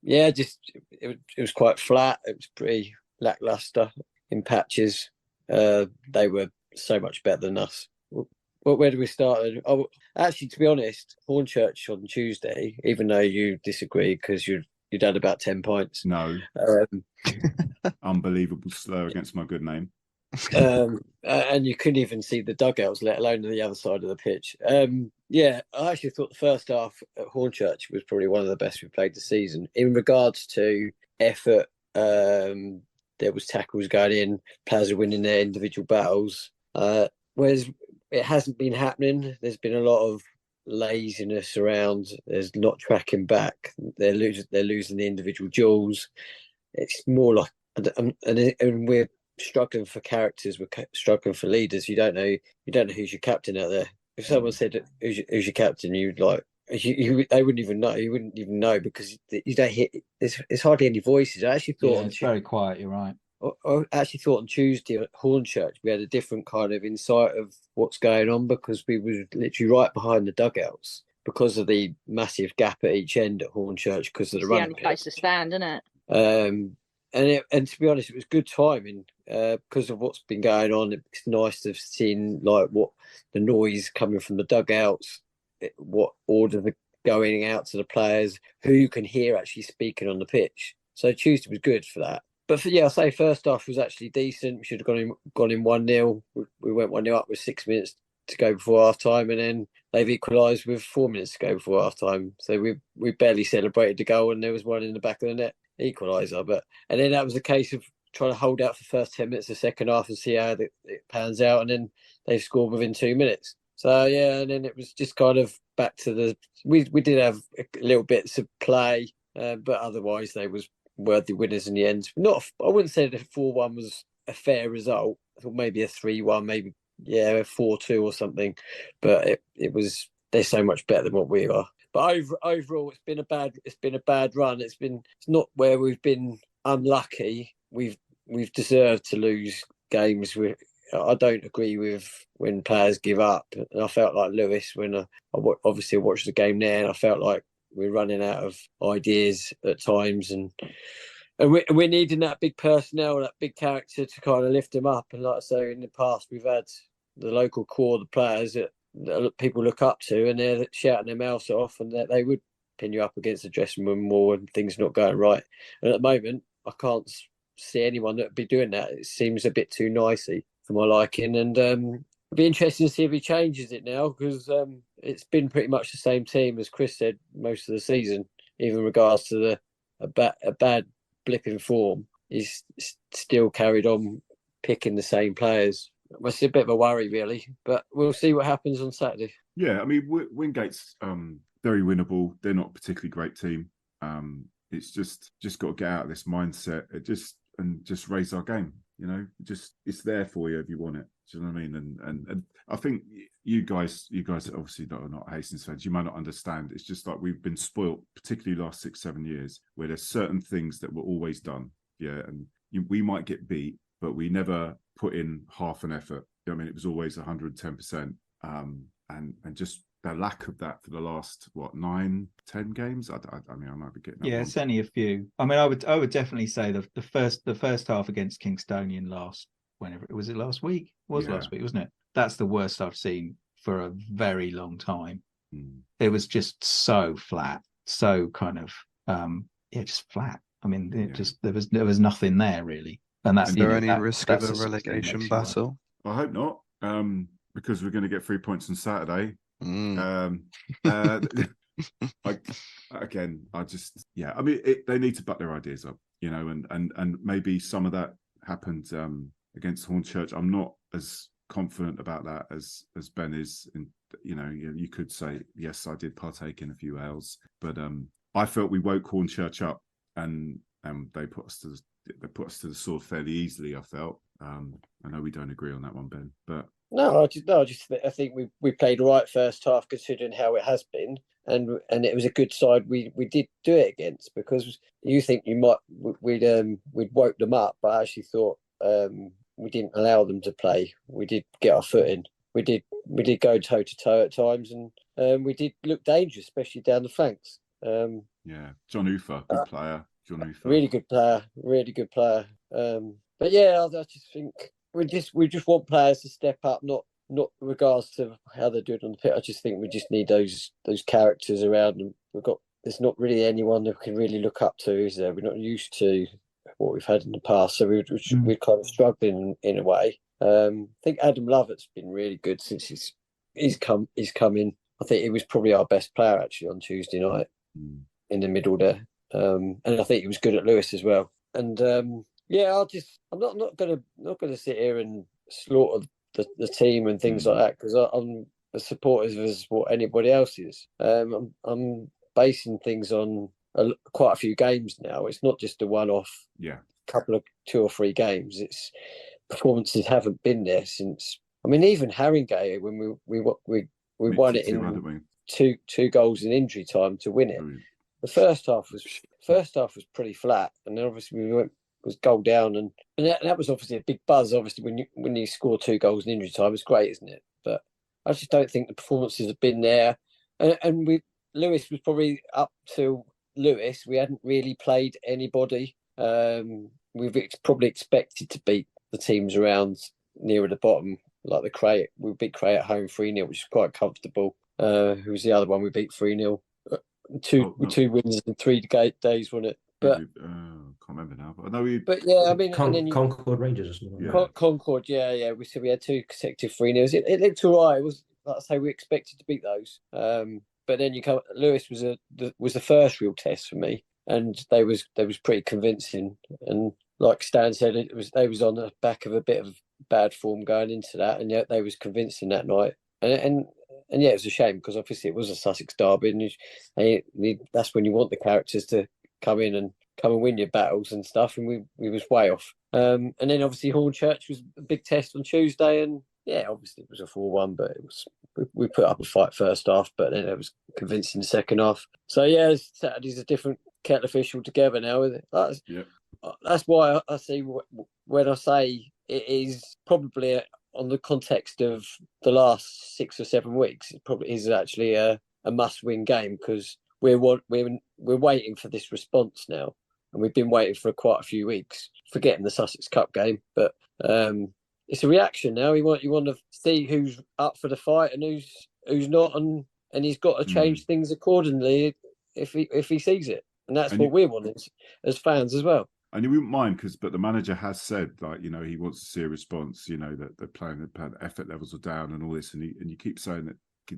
Yeah, just it was quite flat. It was pretty lackluster in patches. They were so much better than us. Well, where do we start? Oh, actually, to be honest, Hornchurch on Tuesday, even though you disagree because you'd had about 10 points. No. Unbelievable slur against my good name. And you couldn't even see the dugouts, let alone on the other side of the pitch. Yeah, I actually thought the first half at Hornchurch was probably one of the best we played this season. In regards to effort, there was tackles going in, players are winning their individual battles. Whereas it hasn't been happening. There's been a lot of laziness around. There's not tracking back. They're losing the individual duels. It's more like, and we're struggling for characters. We're struggling for leaders. You don't know who's your captain out there. If someone said who's your captain, you'd like. They wouldn't even know. You wouldn't even know because you don't hear. There's hardly any voices. I actually thought it's very quiet. You're right. I actually thought on Tuesday at Hornchurch we had a different kind of insight of what's going on because we were literally right behind the dugouts because of the massive gap at each end at Hornchurch because of the running. It's the only place to stand, isn't it? And to be honest, it was good timing because of what's been going on. It's nice to have seen like what the noise coming from the dugouts, what order they're going out to the players, who you can hear actually speaking on the pitch. So Tuesday was good for that. But I say first half was actually decent. We should have gone in 1-0. We went 1-0 up with 6 minutes to go before half time, and then they've equalised with 4 minutes to go before half time. So we barely celebrated the goal, and there was one in the back of the net equaliser. And then that was a case of trying to hold out for the first 10 minutes of the second half and see how it pans out, and then they scored within 2 minutes. So yeah, and then it was just kind of back to we did have a little bits of play, but otherwise they was worthy winners in the end. I wouldn't say that 4-1 was a fair result. I thought maybe a 3-1, maybe a 4-2 or something. But it was, they're so much better than what we are. But overall, it's been a bad run. It's not where we've been unlucky. We've deserved to lose games. I don't agree with when players give up. And I felt like Lewes when I obviously watched the game there, and I felt like we're running out of ideas at times, and we're needing that big personnel, that big character to kind of lift them up. And like I say, in the past, we've had the local core, the players that people look up to, and they're shouting their mouths off, and that they would pin you up against the dressing room more when things not going right. And at the moment, I can't see anyone that would be doing that. It seems a bit too nicey for my liking, and it'd be interesting to see if he changes it now because it's been pretty much the same team as Chris said most of the season, even in regards to a bad blip in form. He's still carried on picking the same players. It's a bit of a worry, really, but we'll see what happens on Saturday. Yeah, I mean, Wingate's very winnable. They're not a particularly great team. It's just got to get out of this mindset. And just raise our game. You know, it's there for you if you want it. Do you know what I mean? And I think you guys obviously are not Hastings fans. You might not understand. It's just like we've been spoilt, particularly last 6-7 years, where there's certain things that were always done. Yeah, and we might get beat, but we never put in half an effort. You know what I mean, it was always 110%. And just the lack of that for the last 9-10 games. I mean, I might be getting that wrong. It's only a few. I mean, I would definitely say the first half against Kingstonian last week? Last week, wasn't it? That's the worst I've seen for a very long time. It was just so flat, so kind of just flat. I mean, there was nothing there really. And that's is there any risk of a relegation battle? I hope not, because we're going to get 3 points on Saturday. I mean, they need to butt their ideas up, and maybe some of that happened against Hornchurch. I'm not as confident about that as Ben is. And you could say, yes, I did partake in a few ales, but I felt we woke Hornchurch up, and they put us to the sword fairly easily. I felt. I know we don't agree on that one, Ben, but I think we played right first half considering how it has been, and it was a good side we did do it against, because you think we'd woke them up, but I actually thought we didn't allow them to play. We did get our foot in. We did go toe to toe at times, and we did look dangerous, especially down the flanks. John Ufer, good player. John Ufer, really good player. But yeah, I just think we just want players to step up, not regards to how they're doing on the pitch. I just think we just need those characters around them. There's not really anyone that we can really look up to, is there? We're not used to what we've had in the past, so we're kind of struggling in a way. I think Adam Lovett's been really good since he's come in. I think he was probably our best player actually on Tuesday night in the middle there, and I think he was good at Lewes as well. And I'm not gonna sit here and slaughter the team and things like that, because I'm as supportive as what anybody else is. I'm basing things on quite a few games now. It's not just a one-off. Couple of 2 or 3 games. It's performances haven't been there since. I mean, even Haringey, when we won it in two goals in injury time to win it. The first half was pretty flat, and then obviously was goal down, and that was obviously a big buzz. Obviously, when you score 2 goals in injury time, it's great, isn't it? But I just don't think the performances have been there. And Lewes was probably up to Lewes. We hadn't really played anybody. We've probably expected to beat the teams around nearer the bottom, like the Cray. We beat Cray at home 3-0, which is quite comfortable. Who was the other one we beat 3-0? Two wins in 3 days, wasn't it? But can't remember now. But I know Concord Rangers or something. Concord, yeah. We said we had 2 consecutive 3-0s. It looked all right. It was, like I say, we expected to beat those. But then Lewes was the first real test for me, and they was pretty convincing. And like Stan said, they was on the back of a bit of bad form going into that, and yet they was convincing that night. And it was a shame, because obviously it was a Sussex derby, and that's when you want the characters to come and win your battles and stuff, and we was way off. And then obviously Hornchurch was a big test on Tuesday, and obviously it was a 4-1, but we put up a fight first half, but then it was convincing the second half. So Saturday's a different kettle of fish altogether now, isn't it? That's why I see when I say it is probably on the context of the last 6 or 7 weeks, it probably is actually a must-win game, because we're waiting for this response now, and we've been waiting for quite a few weeks, forgetting the Sussex Cup game. But it's a reaction now. You want to see who's up for the fight and who's not, and he's got to change things accordingly if he sees it, and that's what we want as fans as well. And you wouldn't mind, but the manager has said, he wants to see a response. That they're playing, the effort levels are down and all this, and you keep saying that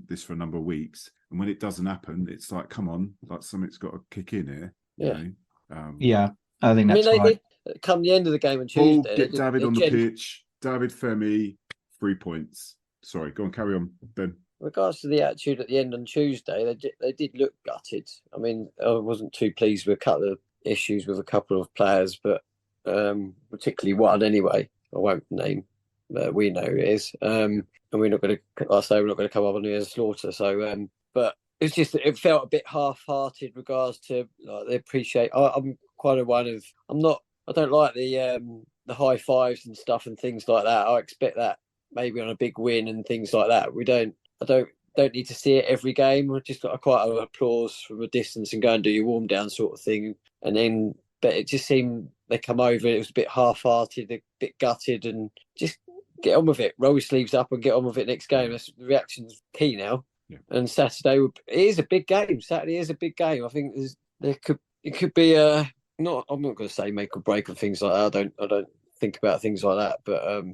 this for a number of weeks, and when it doesn't happen, it's like, come on, like something's got to kick in here. I think that's right. Come the end of the game on Tuesday, get David on the pitch. David Femi, 3 points. Sorry, go on, carry on, Ben. In regards to the attitude at the end on Tuesday, they did look gutted. I mean, I wasn't too pleased with a couple of issues with a couple of players, but particularly one anyway. I won't name, but we know who it is. And we're not going to come up on the slaughter. So, but it's just, it felt a bit half-hearted regards to, like, they appreciate. I'm quite a one of, I don't like the high fives and stuff and things like that. I expect that maybe on a big win and things like that. don't need to see it every game. I just got quite an applause from a distance and go and do your warm down sort of thing. And then, but it just seemed they come over. It was a bit half-hearted, a bit gutted, and just get on with it. Roll your sleeves up and get on with it next game. That's the reaction's key now. Yeah. And Saturday it is a big game. Saturday is a big game. I think it could be I'm not going to say make or break or things like that. I don't think about things like that, but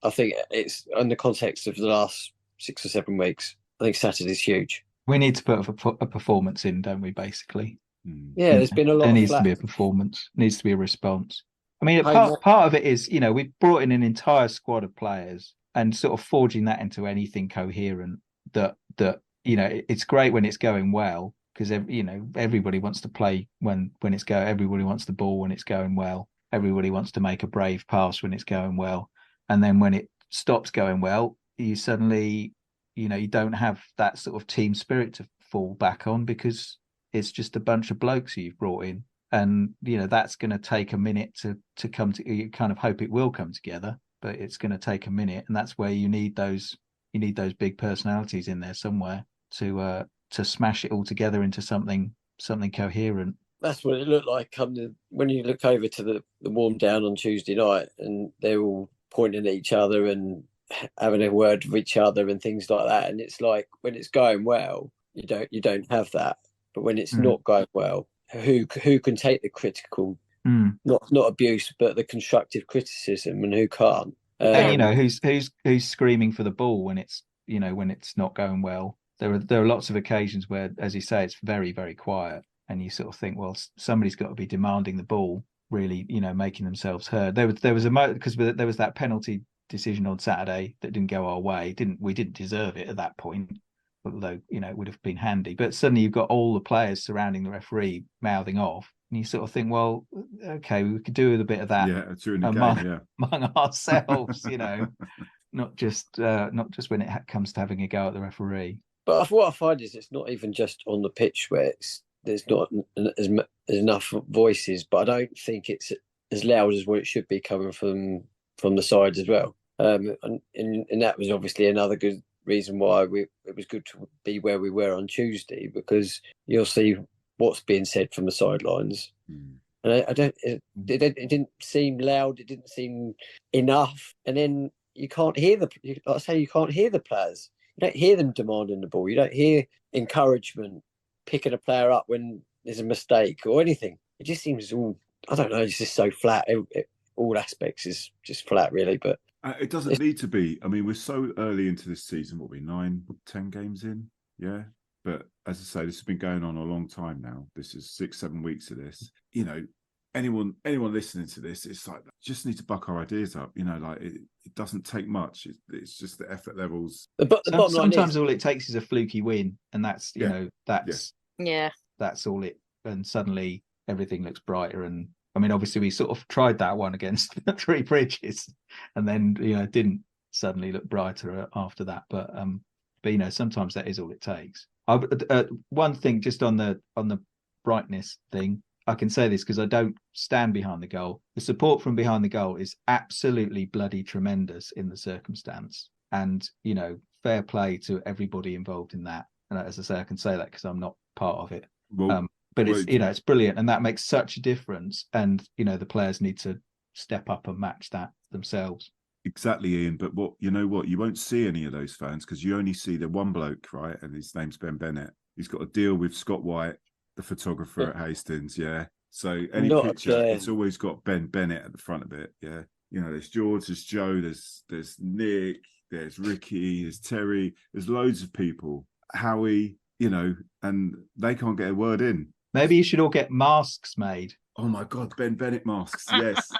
I think it's in the context of the last 6 or 7 weeks. I think Saturday's huge. We need to put a performance in, don't we? Basically, yeah. There's been a lot. There needs to be a performance. Needs to be a response. I mean, part of it is, we've brought in an entire squad of players and sort of forging that into anything coherent. That it's great when it's going well because everybody wants to play when it's going. Everybody wants the ball when it's going well. Everybody wants to make a brave pass when it's going well, and then when it stops going well, you suddenly. You don't have that sort of team spirit to fall back on because it's just a bunch of blokes you've brought in. And, that's going to take a minute to come to, you kind of hope it will come together, but it's going to take a minute. And that's where you need those big personalities in there somewhere to smash it all together into something coherent. That's what it looked like when you look over to the warm down on Tuesday night and they're all pointing at each other and having a word with each other and things like that. And it's like when it's going well, you don't have that. But when it's not going well, who can take the critical, not abuse, but the constructive criticism, and who can't? And who's screaming for the ball when it's not going well. There are lots of occasions where, as you say, it's very, very quiet, and you sort of think, well, somebody's got to be demanding the ball, really, making themselves heard. There was because there was that penalty decision on Saturday that didn't go our way. We didn't deserve it at that point, although it would have been handy. But suddenly you've got all the players surrounding the referee mouthing off, and you sort of think, well, okay, we could do with a bit of that among ourselves, not just when it comes to having a go at the referee. But what I find is it's not even just on the pitch where there's not as enough voices, but I don't think it's as loud as what it should be coming from the sides as well. And that was obviously another good reason why it was good to be where we were on Tuesday, because you'll see what's being said from the sidelines. And it didn't seem loud. It didn't seem enough. And then you can't hear you can't hear the players. You don't hear them demanding the ball. You don't hear encouragement, picking a player up when there's a mistake or anything. It just seems all, I don't know, it's just so flat. All aspects is just flat, really. But it doesn't need to be. I mean, we're so early into this season. What, 9-10 games in? Yeah. But as I say, this has been going on a long time now. This is 6-7 weeks of this. Anyone listening to this, it's like, just need to buck our ideas up. It doesn't take much. It's just the effort levels. Sometimes all it takes is a fluky win, and that's that's all it. And suddenly everything looks brighter. And I mean, obviously, we sort of tried that one against Three Bridges, and then it didn't suddenly look brighter after that. But sometimes that is all it takes. One thing, just on the brightness thing, I can say this because I don't stand behind the goal. The support from behind the goal is absolutely bloody tremendous in the circumstance, and fair play to everybody involved in that. And as I say, I can say that because I'm not part of it. Well, but it's it's brilliant, and that makes such a difference. And the players need to step up and match that themselves. Exactly, Ian. But you won't see any of those fans because you only see the one bloke, right? And his name's Bennett. He's got a deal with Scott White, the photographer at Hastings. Yeah. So any picture, it's always got Bennett at the front of it. Yeah. There's George, there's Joe, there's Nick, there's Ricky, there's Terry, there's loads of people. Howie, and they can't get a word in. Maybe you should all get masks made. Oh my God, Bennett masks. Yes.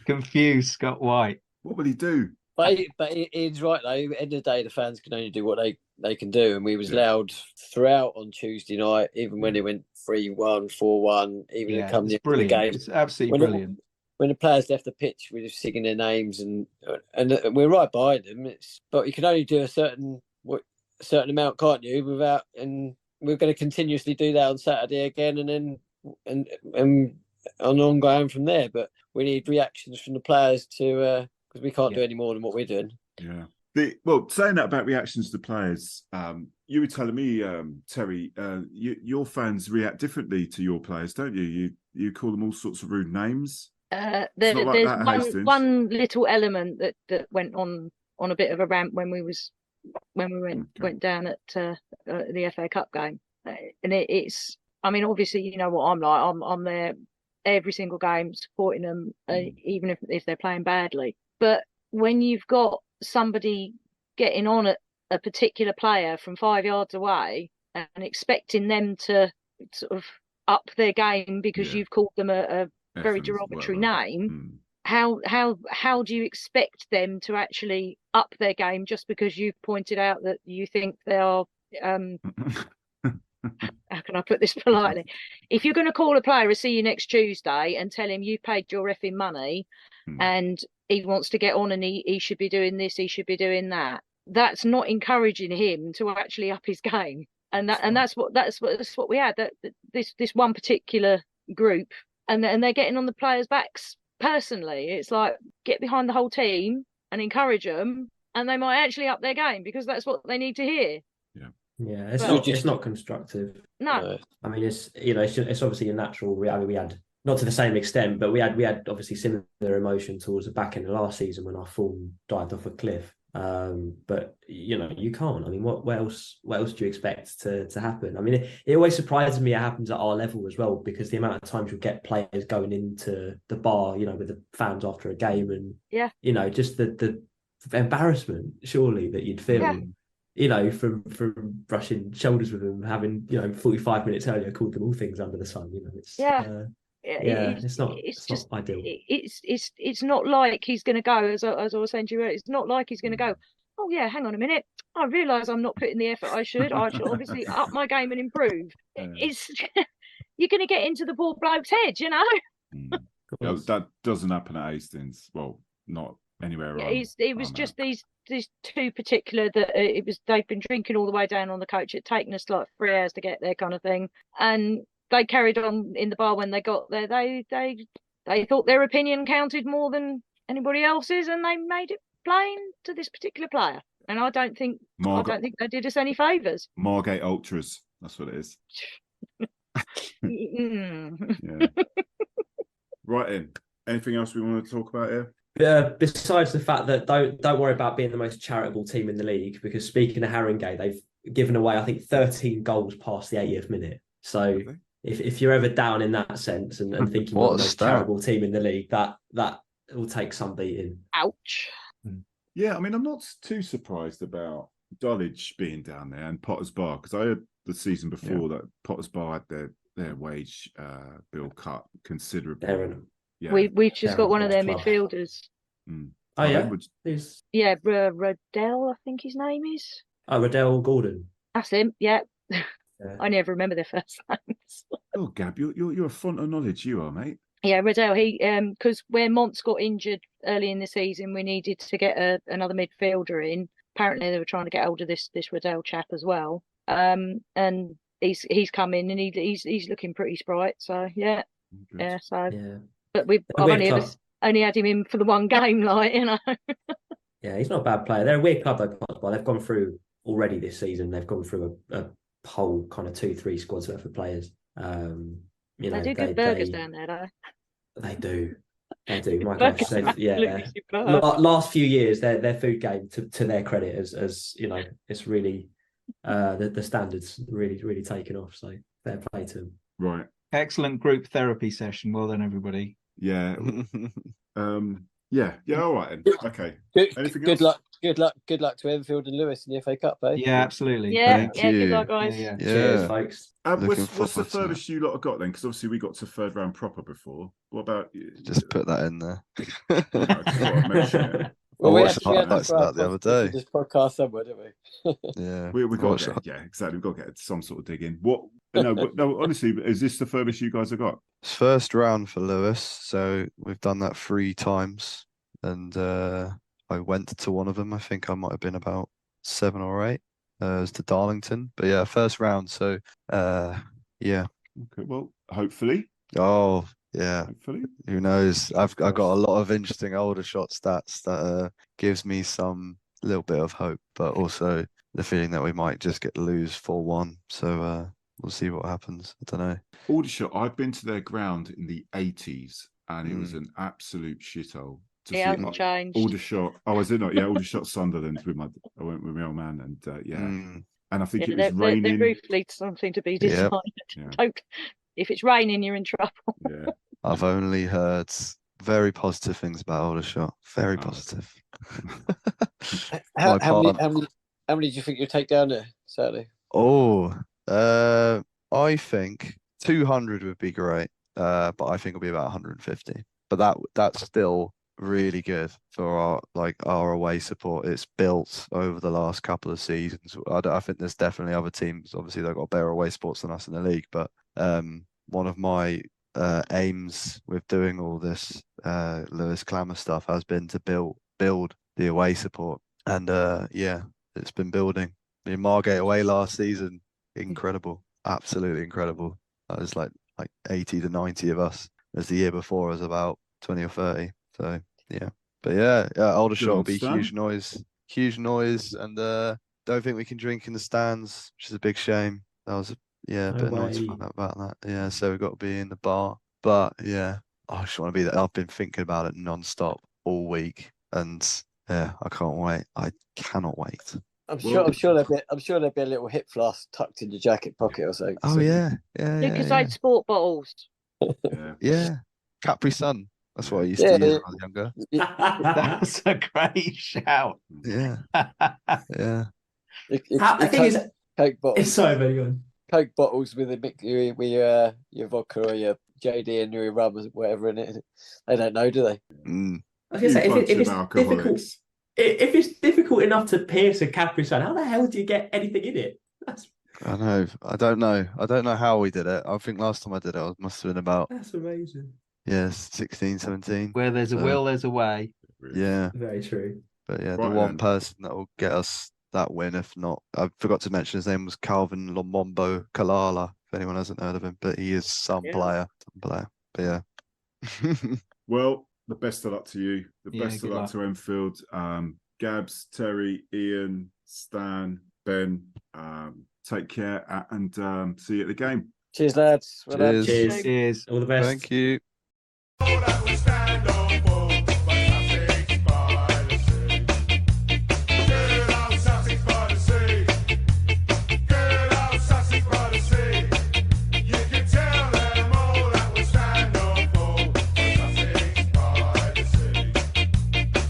Confuse Scott White. What will he do? But Ian's right, though. At the end of the day, the fans can only do what they can do. And we was loud throughout on Tuesday night, even when it went 3-1, 4-1, even it comes into the game. It's absolutely brilliant. When the players left the pitch, we were just singing their names and we're right behind them. But you can only do a certain amount, can't you? And we're going to continuously do that on Saturday again, and then and ongoing from there. But we need reactions from the players because we can't do any more than what we're doing. Yeah. Saying that about reactions to players, you were telling me, Terry, your fans react differently to your players, don't you? You call them all sorts of rude names. There's one little element that went on a bit of a rant when we went down at the FA Cup game, and it's. I mean, obviously, you know what I'm like. I'm there every single game supporting them, even if they're playing badly. But when you've got somebody getting on at a particular player from 5 yards away and expecting them to sort of up their game because you've called them a very derogatory name, how do you expect them to actually up their game just because you've pointed out that you think they are how can I put this politely? If you're going to call a player a see you next Tuesday and tell him you've paid your effing money and he wants to get on and he should be doing this, he should be doing that, that's not encouraging him to actually up his game. And that's what we had. That this one particular group, and they're getting on the players' backs personally. It's like, get behind the whole team and encourage them, and they might actually up their game because that's what they need to hear. Yeah, it's not constructive. No, I mean it's obviously a natural reality. We had, not to the same extent, but we had obviously similar emotion towards the back end of last season when our form dived off a cliff. But you can't. I mean, what else do you expect to happen? I mean, it always surprises me it happens at our level as well, because the amount of times you'll get players going into the bar, with the fans after a game, and just the embarrassment surely that you'd feel. From brushing shoulders with them, having 45 minutes earlier called them all things under the sun. It's it's not ideal. It's not like he's going to go, as I was saying to you earlier, it's not like he's going to go, oh yeah, hang on a minute, I realise I'm not putting the effort I should obviously up my game and improve. It's you're going to get into the poor bloke's head, That doesn't happen at Hastings. Well, not anywhere else. It was just these two particular that they've been drinking all the way down on the coach. It'd taken us like 3 hours to get there, kind of thing, and they carried on in the bar. When they got there, they thought their opinion counted more than anybody else's, and they made it plain to this particular player. And I don't think they did us any favours. Margate Ultras, that's what it is. Right in. Anything else we want to talk about here? Besides the fact that don't worry about being the most charitable team in the league, because speaking of Haringey, they've given away, I think, 13 goals past the 80th minute. So if you're ever down in that sense and thinking you're the most charitable team in the league, that will take some beating. Ouch. Yeah, I mean, I'm not too surprised about Dulwich being down there and Potter's Bar, because I heard the season before that Potter's Bar had their wage bill cut considerably. We've just got one of their midfielders. Oh yeah, Riddell, I think his name is. Oh, Riddell Gordon. That's him. Yeah. I never remember their first names. Oh, Gab, you're a font of knowledge, you are, mate. Yeah, Riddell. He because where Monts got injured early in the season, we needed to get another midfielder in. Apparently, they were trying to get hold of this Riddell chap as well. And he's come in and he's looking pretty sprite. So yeah. But I've only had him in for the one game, Yeah, he's not a bad player. They're a weird club, though. They've gone through already this season. They've gone through a whole kind of 2-3 squads worth of players. They do good burgers down there, though. They do. My gosh, last few years, their food game, to their credit, as it's really the standards really taken off. So fair play to them. Right. Excellent group therapy session. Well done, everybody. Yeah. Yeah. All right. Okay. Good luck to Enfield and Lewes in the FA Cup, eh? Yeah, absolutely. Yeah. Good luck, guys. Yeah. Cheers, folks. What's the furthest you lot have got then? Because obviously we got to third round proper before. What about you? Just put that in there. Well, we watched the highlights of that the other day. This podcast somewhere, didn't we? Yeah, we got to exactly. We've got to get some sort of dig in. No, honestly, is this the furthest you guys have got? It's first round for Lewes, so we've done that 3 times, and I went to one of them. I think I might have been about 7 or 8. It was to Darlington, but yeah, first round. So yeah. Okay, well, hopefully. Oh yeah. Hopefully. Who knows? I've got a lot of interesting older shot stats that gives me some little bit of hope, but also the feeling that we might just get lose 4-1. So we'll see what happens. I don't know. Aldershot, I've been to their ground in the 80s, and it was an absolute shithole. It hasn't changed. Aldershot. Oh, is it not? Yeah, Aldershot Sunderland. I went with my old man, and and I think it was raining. The roof needs something to be designed. Yep. Don't. If it's raining, you're in trouble. Yeah. I've only heard very positive things about Aldershot. Very positive. How many do you think you'll take down there Saturday? Oh, I think 200 would be great. But I think it'll be about 150. But that's still really good for our away support. It's built over the last couple of seasons. I think there's definitely other teams. Obviously, they've got better away sports than us in the league. But one of my aims with doing all this Lewes Clamour stuff has been to build the away support, and it's been building. I mean, Margate away last season, incredible, absolutely incredible. That was like 80 to 90 of us. As the year before was about 20 or 30. So yeah, but yeah, Aldershot will be huge noise, and don't think we can drink in the stands, which is a big shame. That was a bit annoying to find out about that. Yeah, so we've got to be in the bar, but yeah, I just want to be there. I've been thinking about it non-stop all week, and yeah, I can't wait. I cannot wait. I'm sure there'll be a little hip flask tucked in your jacket pocket or something. Oh yeah. Lucasade sport bottles. Yeah. Capri Sun. That's what I used to use when I was younger. That's a great shout. Yeah. Yeah. The thing is, Coke bottles. It's so very good. Coke bottles with your vodka or your JD and your rum or whatever in it. They don't know, do they? I was gonna say, if it's difficult enough to pierce a Capri Sun, how the hell do you get anything in it? I know. I don't know how we did it. I think last time I did it, I must have been about. That's amazing. Yes, 16, 17. Where there's a will, there's a way. Yeah. Very true. But yeah, the one person that will get us that win, if not, I forgot to mention his name was Calvin Lomombo Kalala, if anyone hasn't heard of him, but he is some player. But yeah. Well, the best of luck to you. The best of luck to Enfield. Gabs, Terry, Ian, Stan, Ben, take care and see you at the game. Cheers, lads. Cheers. Cheers. All the best. Thank you. That we stand on for.